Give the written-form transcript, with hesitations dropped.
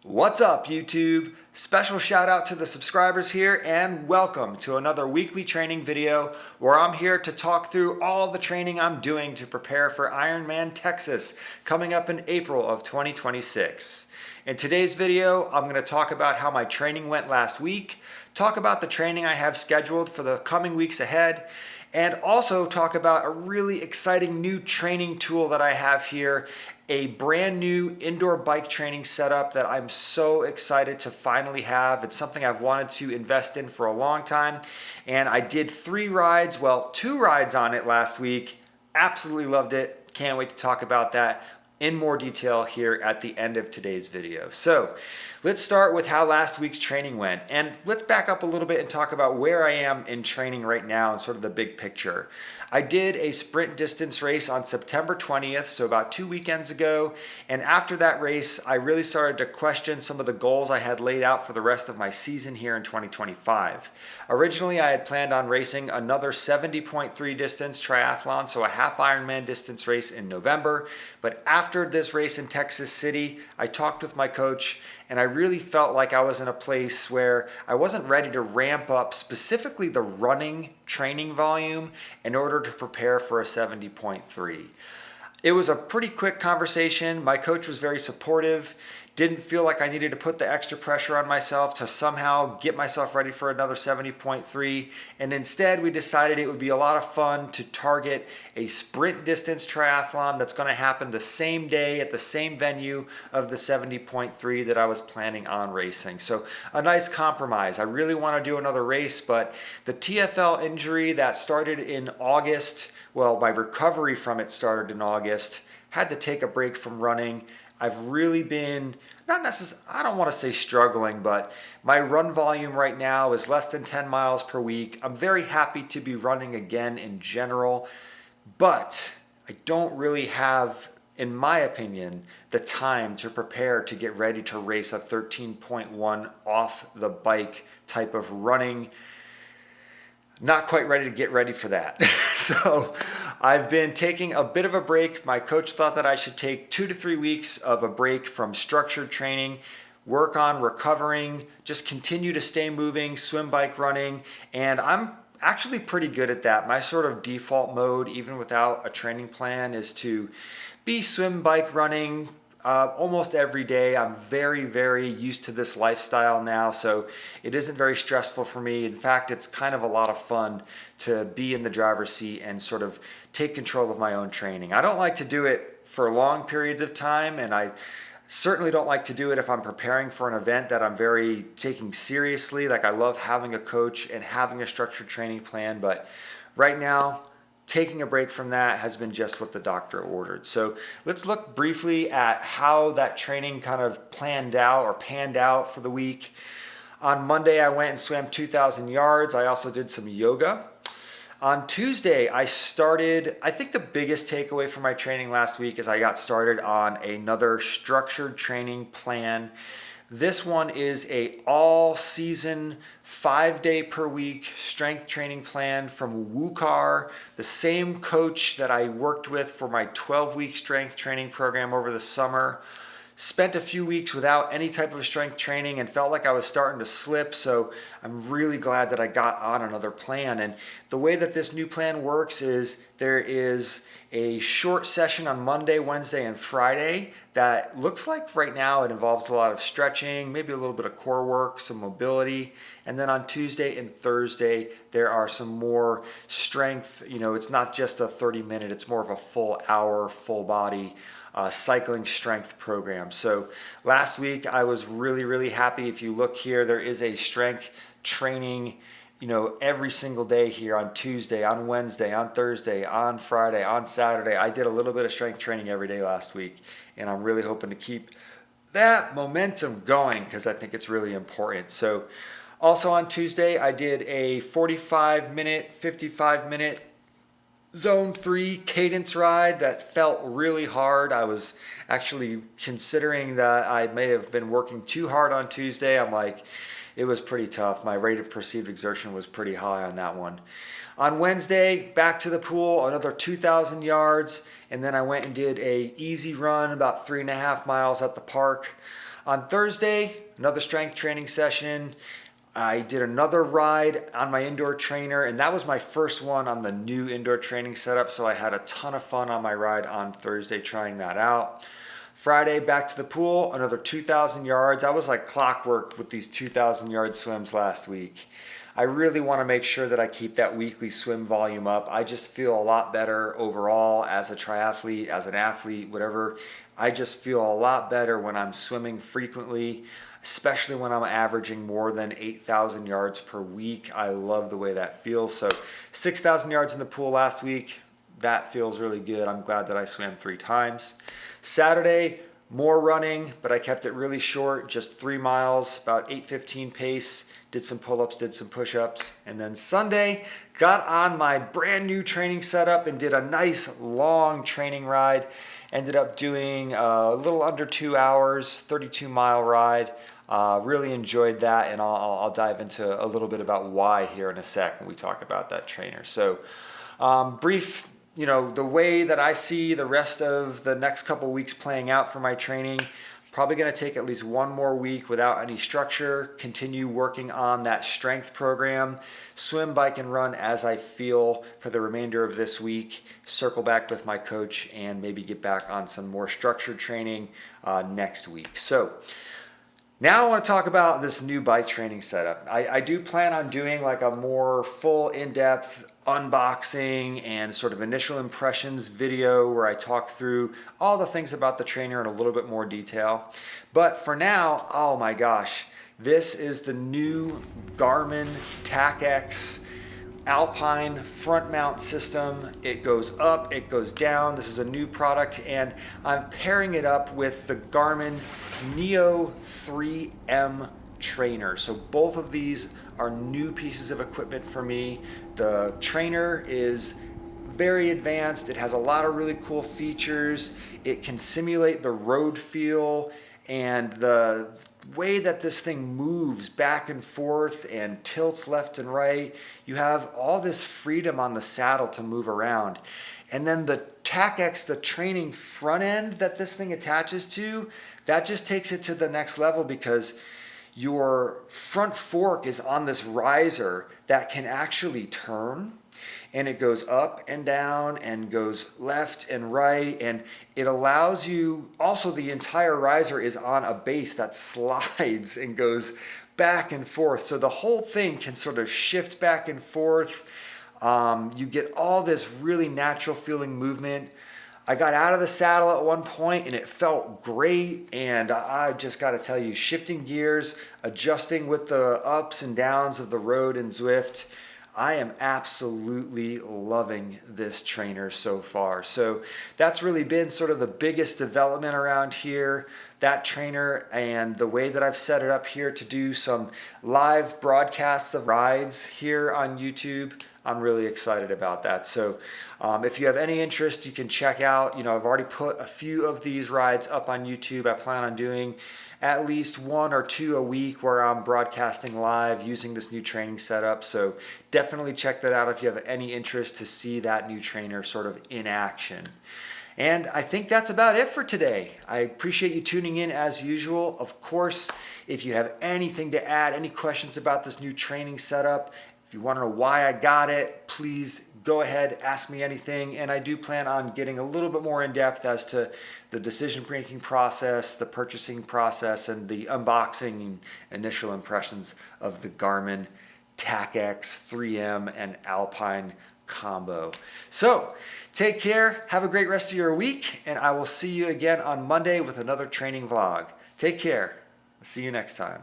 What's up, YouTube? Special shout out to the subscribers here and welcome to another weekly training video where I'm here to talk through all the training I'm doing to prepare for Ironman Texas coming up in April of 2026. In today's video, I'm going to talk about how my training went last week, talk about the training I have scheduled for the coming weeks ahead, and also talk about a really exciting new training tool that I have here, a brand new indoor bike training setup that I'm so excited to finally have. It's something I've wanted to invest in for a long time, and I did two rides on it last week. Absolutely loved it. Can't wait to talk about that in more detail here at the end of today's video. So let's start with how last week's training went, and let's back up a little bit and talk about where I am in training right now and sort of the big picture. I did a sprint distance race on September 20th, so about 2 weekends ago, and after that race, I really started to question some of the goals I had laid out for the rest of my season here in 2025. Originally, I had planned on racing another 70.3 distance triathlon, so a half Ironman distance race in November, but after this race in Texas City, I talked with my coach, and I really felt like I was in a place where I wasn't ready to ramp up specifically the running training volume in order to prepare for a 70.3. It was a pretty quick conversation. My coach was very supportive. Didn't feel like I needed to put the extra pressure on myself to somehow get myself ready for another 70.3. And instead, we decided it would be a lot of fun to target a sprint distance triathlon that's going to happen the same day at the same venue of the 70.3 that I was planning on racing. So a nice compromise. I really want to do another race, but the TFL injury that started in August, my recovery from it started in August, had to take a break from running. I've really been, I don't want to say struggling, but my run volume right now is less than 10 miles per week. I'm very happy to be running again in general, but I don't really have, in my opinion, the time to prepare to get ready to race a 13.1 off the bike type of running. Not quite ready to get ready for that. So I've been taking a bit of a break. My coach thought that I should take 2 to 3 weeks of a break from structured training, work on recovering, just continue to stay moving, swim, bike, running, and I'm actually pretty good at that. My sort of default mode, even without a training plan, is to be swim, bike, running, almost every day. I'm very, very used to this lifestyle now, so it isn't very stressful for me. In fact, it's kind of a lot of fun to be in the driver's seat and sort of take control of my own training. I don't like to do it for long periods of time, and I certainly don't like to do it if I'm preparing for an event that I'm very taking seriously. Like, I love having a coach and having a structured training plan, but right now, taking a break from that has been just what the doctor ordered. So let's look briefly at how that training kind of panned out for the week. On Monday, I went and swam 2,000 yards. I also did some yoga. On Tuesday, I think the biggest takeaway from my training last week is I got started on another structured training plan. This one is a all-season, 5-day per week strength training plan from WUCAR, the same coach that I worked with for my 12-week strength training program over the summer. Spent a few weeks without any type of strength training and felt like I was starting to slip, so I'm really glad that I got on another plan. And the way that this new plan works is there is a short session on Monday, Wednesday, and Friday that looks like right now it involves a lot of stretching, maybe a little bit of core work, some mobility. And then on Tuesday and Thursday, there are some more strength. It's not just a 30-minute, it's more of a full hour, full body cycling strength program. So last week I was really, really happy. If you look here, there is a strength training, every single day here on Tuesday, on Wednesday, on Thursday, on Friday, on Saturday. I did a little bit of strength training every day last week, and I'm really hoping to keep that momentum going because I think it's really important. So also on Tuesday, I did a 45-minute, 55-minute Zone 3 cadence ride that felt really hard. I was actually considering that I may have been working too hard on Tuesday. It was pretty tough. My rate of perceived exertion was pretty high on that one. On Wednesday, back to the pool, another 2,000 yards, and then I went and did a easy run, about 3.5 miles at the park. On Thursday, another strength training session. I did another ride on my indoor trainer, and that was my first one on the new indoor training setup, so I had a ton of fun on my ride on Thursday trying that out. Friday, back to the pool, another 2,000 yards. I was like clockwork with these 2,000 yard swims last week. I really want to make sure that I keep that weekly swim volume up. I just feel a lot better overall as a triathlete, as an athlete, whatever. I just feel a lot better when I'm swimming frequently, especially when I'm averaging more than 8,000 yards per week. I love the way that feels. So 6,000 yards in the pool last week, that feels really good. I'm glad that I swam 3 times. Saturday, more running, but I kept it really short, just 3 miles, about 8:15 pace, did some pull-ups, did some push-ups. And then Sunday, got on my brand new training setup and did a nice long training ride. Ended up doing a little under 2 hours, 32-mile ride. Really enjoyed that, and I'll dive into a little bit about why here in a sec when we talk about that trainer. So brief, the way that I see the rest of the next couple weeks playing out for my training, probably going to take at least 1 more week without any structure, continue working on that strength program, swim, bike, and run as I feel for the remainder of this week, circle back with my coach, and maybe get back on some more structured training next week. So now I want to talk about this new bike training setup. I do plan on doing like a more full in-depth unboxing and sort of initial impressions video where I talk through all the things about the trainer in a little bit more detail. But for now, oh my gosh, this is the new Garmin TacX Alpine front mount system. It goes up, it goes down. This is a new product, and I'm pairing it up with the Garmin Neo 3M trainer. So both of these are new pieces of equipment for me. The trainer is very advanced. It has a lot of really cool features. It can simulate the road feel, and the way that this thing moves back and forth and tilts left and right. You have all this freedom on the saddle to move around. And then the TacX, the training front end that this thing attaches to, that just takes it to the next level, because your front fork is on this riser that can actually turn, and it goes up and down and goes left and right, and it allows you, also the entire riser is on a base that slides and goes back and forth, so the whole thing can sort of shift back and forth. You get all this really natural feeling movement. I got out of the saddle at one point and it felt great, and I just got to tell you, shifting gears, adjusting with the ups and downs of the road and Zwift, I am absolutely loving this trainer so far. So that's really been sort of the biggest development around here, that trainer, and the way that I've set it up here to do some live broadcasts of rides here on YouTube. I'm really excited about that. So if you have any interest, you can check out, I've already put a few of these rides up on YouTube. I plan on doing at least 1 or 2 a week where I'm broadcasting live using this new training setup. So definitely check that out if you have any interest to see that new trainer sort of in action. And I think that's about it for today. I appreciate you tuning in as usual. Of course, if you have anything to add, any questions about this new training setup, if you want to know why I got it, please go ahead, ask me anything. And I do plan on getting a little bit more in depth as to the decision-making process, the purchasing process, and the unboxing and initial impressions of the Garmin TacX 3M and Alpine combo. So take care, have a great rest of your week, and I will see you again on Monday with another training vlog. Take care. See you next time.